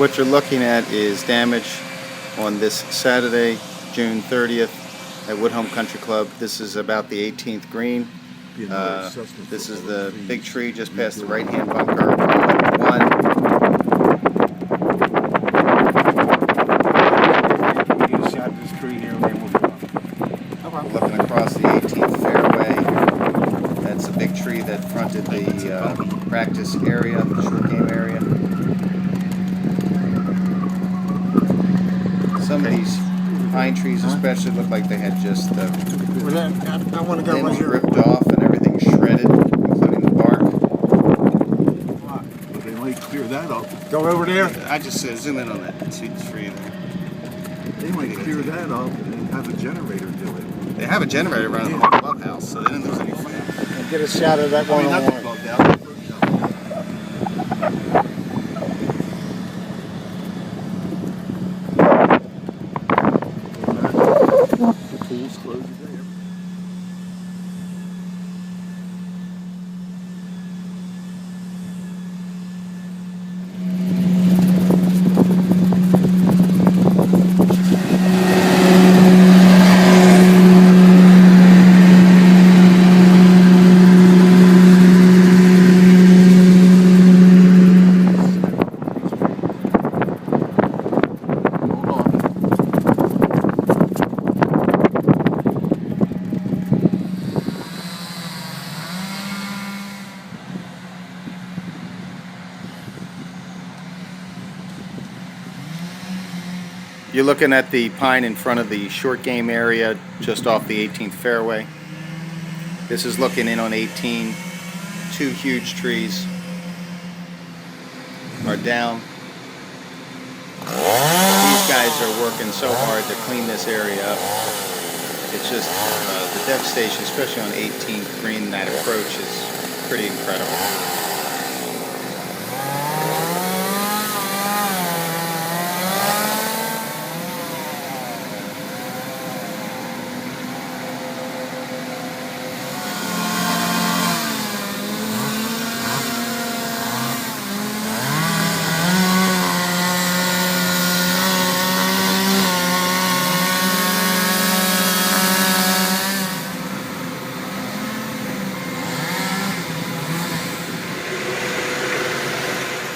What you're looking at is damage on this Saturday, June 30th at Woodholme Country Club. This is about the 18th green. This is the big tree just past the right-hand bunker on one. We're looking across the 18th fairway. That's a big tree that fronted the practice area, the short game area. Some of these pine trees especially look like they had just the limbs ripped off and everything shredded, including the bark. They might clear that up. Go over there. I just zoom in on that. See the tree there. They might clear that up and have a generator do it. They have a generator around the whole clubhouse, so they didn't lose any fire. And get a shot of that one. That's bugged out. The pool's closed there. You're looking at the pine in front of the short game area just off the 18th fairway. This is looking in on 18. Two huge trees are down. These guys are working so hard to clean this area up. It's just the devastation, especially on 18th green, that approach is pretty incredible.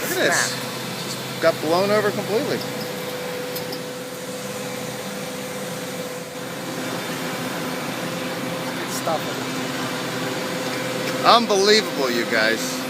This just got blown over completely. Stop it. Unbelievable, you guys.